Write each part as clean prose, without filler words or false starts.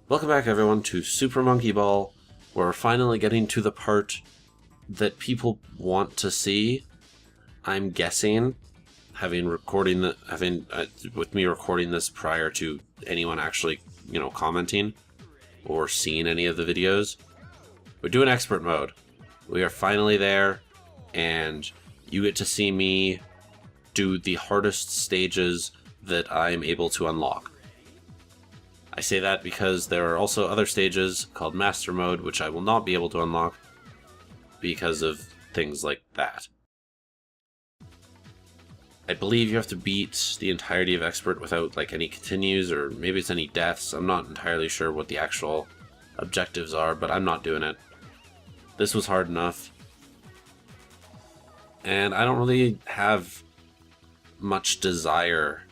Welcome back everyone to Super Monkey Ball. We're finally getting to the part that people want to see. I'm guessing, with me recording this prior to anyone actually, commenting or seeing any of the videos. We're doing expert mode. We are finally there, and you get to see me do the hardest stages that I'm able to unlock. I say that because there are also other stages called Master Mode, which I will not be able to unlock because of things like that. I believe you have to beat the entirety of Expert without any continues, or maybe it's any deaths. I'm not entirely sure what the actual objectives are, but I'm not doing it. This was hard enough. And I don't really have much desire,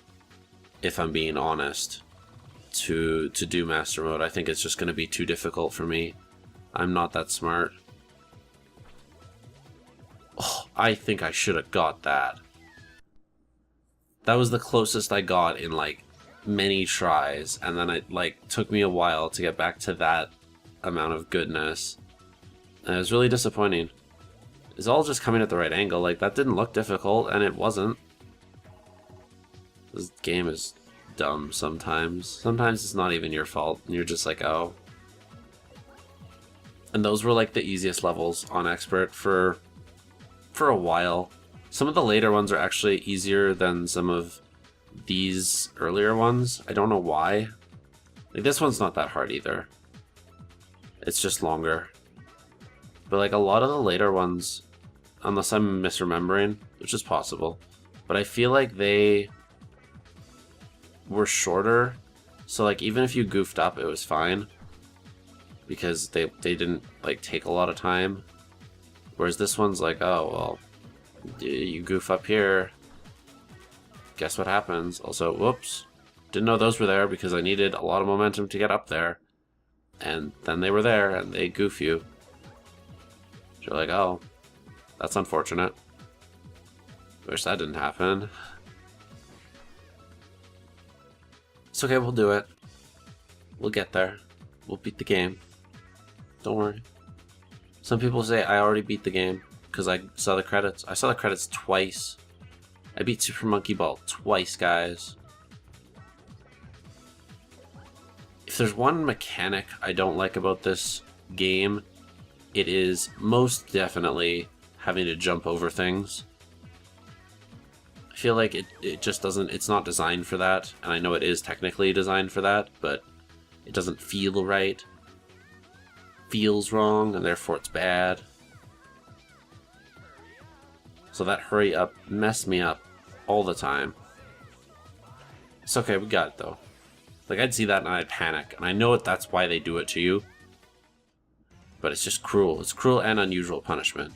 if I'm being honest, to do Master Mode. I think it's just going to be too difficult for me. I'm not that smart. Oh, I think I should have got that. That was the closest I got in many tries, and then it took me a while to get back to that amount of goodness. And it was really disappointing. It's all just coming at the right angle. That didn't look difficult, and it wasn't. This game is dumb sometimes. Sometimes it's not even your fault, and you're just oh. And those were the easiest levels on Expert for a while. Some of the later ones are actually easier than some of these earlier ones. I don't know why. This one's not that hard either. It's just longer. But a lot of the later ones, unless I'm misremembering, which is possible, but I feel they were shorter, so even if you goofed up, it was fine because they didn't take a lot of time, whereas this one's oh well, you goof up here, guess what happens. Also, whoops, didn't know those were there because I needed a lot of momentum to get up there, and then they were there and they goof you. You're oh, that's unfortunate, wish that didn't happen. It's okay, we'll do it. We'll get there. We'll beat the game. Don't worry. Some people say I already beat the game because I saw the credits. I saw the credits twice. I beat Super Monkey Ball twice, guys. If there's one mechanic I don't like about this game, it is most definitely having to jump over things. I feel it just doesn't, it's not designed for that, and I know it is technically designed for that, but it doesn't feel right. Feels wrong, and therefore it's bad. So that hurry up messed me up all the time. It's okay, we got it though. I'd see that and I'd panic, and I know that's why they do it to you. But it's just cruel. It's cruel and unusual punishment.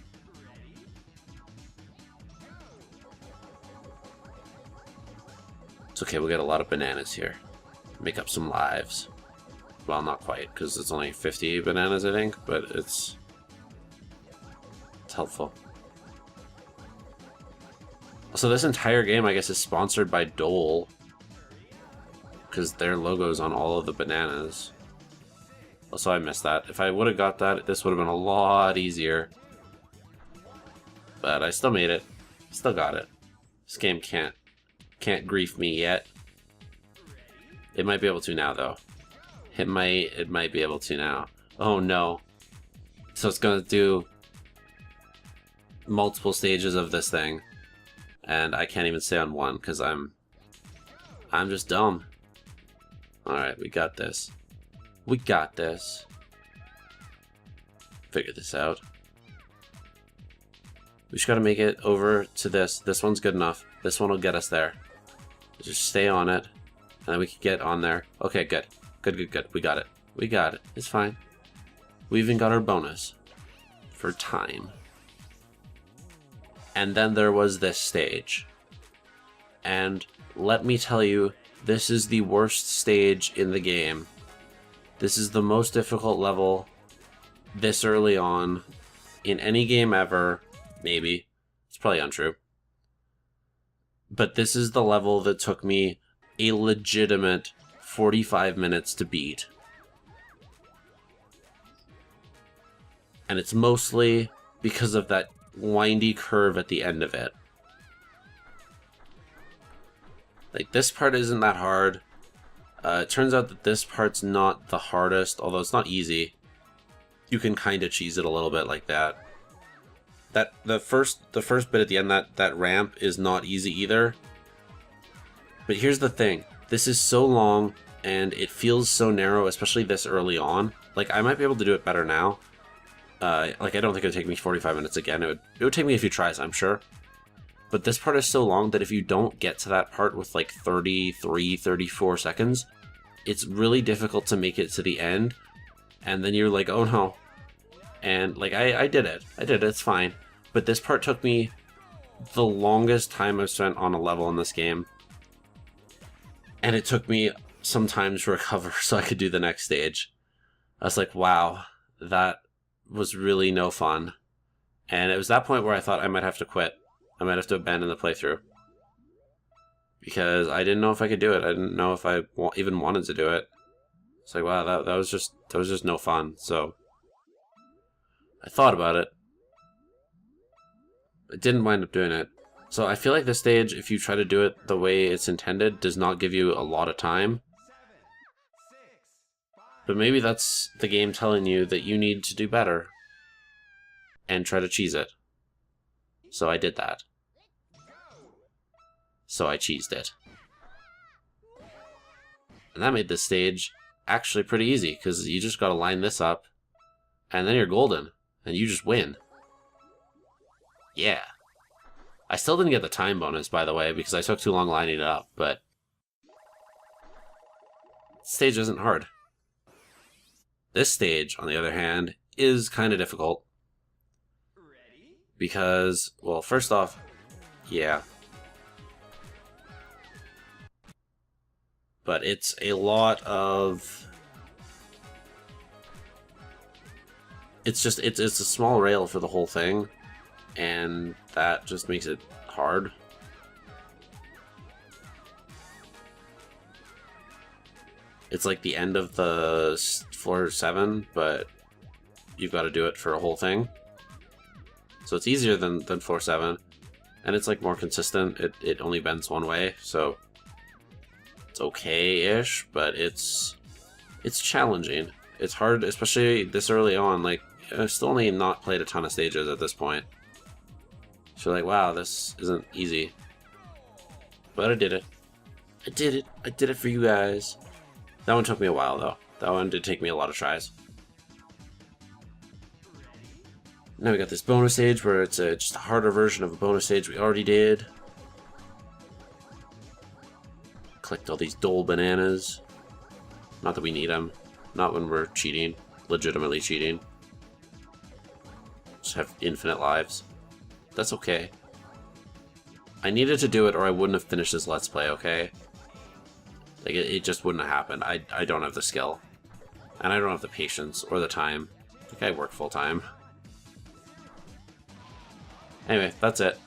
It's okay, we'll get a lot of bananas here. Make up some lives. Well, not quite, because it's only 50 bananas, I think, but it's helpful. So this entire game, I guess, is sponsored by Dole, because their logo's on all of the bananas. Also, I missed that. If I would have got that, this would have been a lot easier. But I still made it. Still got it. This game can't grief me yet. It might be able to now, though. It might be able to now. Oh no. So it's gonna do multiple stages of this thing, and I can't even stay on one because I'm just dumb. Alright, we got this. We got this. Figure this out. We just gotta make it over to this. This one's good enough. This one will get us there. Just stay on it, and then we can get on there. Okay, good. Good. We got it. We got it. It's fine. We even got our bonus for time. And then there was this stage. And let me tell you, this is the worst stage in the game. This is the most difficult level this early on in any game ever. Maybe. It's probably untrue. But this is the level that took me a legitimate 45 minutes to beat. And it's mostly because of that windy curve at the end of it. Like, this part isn't that hard. It turns out that this part's not the hardest, although it's not easy. You can kind of cheese it a little bit like that. The first bit at the end, that ramp is not easy either. But here's the thing. This is so long, and it feels so narrow, especially this early on. Like, I might be able to do it better now. Like, I don't think it would take me 45 minutes again. It would take me a few tries, I'm sure. But this part is so long that if you don't get to that part with like 33, 34 seconds, it's really difficult to make it to the end. And then you're like, oh no. And like, I did it. It's fine. But this part took me the longest time I've spent on a level in this game. And it took me some time to recover so I could do the next stage. I was like, wow, that was really no fun. And it was that point where I thought I might have to quit. I might have to abandon the playthrough. Because I didn't know if I could do it. I didn't know if I even wanted to do it. It's like, wow, that was just no fun. So I thought about it. I didn't wind up doing it. So I feel like this stage, if you try to do it the way it's intended, does not give you a lot of time. But maybe that's the game telling you that you need to do better. And try to cheese it. So I did that. So I cheesed it. And that made this stage actually pretty easy, because you just gotta line this up, and then you're golden, and you just win. Yeah. I still didn't get the time bonus, by the way, because I took too long lining it up, but this stage isn't hard. This stage, on the other hand, is kind of difficult. Because, well, first off, yeah. But it's a lot of... It's a small rail for the whole thing, and that just makes it hard. It's like the end of the floor 7, but you've got to do it for a whole thing. So it's easier than floor 7, and it's like more consistent. It only bends one way, so it's okay-ish, but it's challenging. It's hard, especially this early on. Like, I've still only not played a ton of stages at this point. So you're like, wow, this isn't easy. But I did it. I did it. I did it for you guys. That one took me a while, though. That one did take me a lot of tries. Now we got this bonus stage where it's just a harder version of a bonus stage we already did. Collect all these dole bananas. Not that we need them. Not when we're cheating. Legitimately cheating. Just have infinite lives. That's okay. I needed to do it or I wouldn't have finished this Let's Play, okay? Like, it just wouldn't have happened. I don't have the skill. And I don't have the patience or the time. I think I work full time. Anyway, that's it.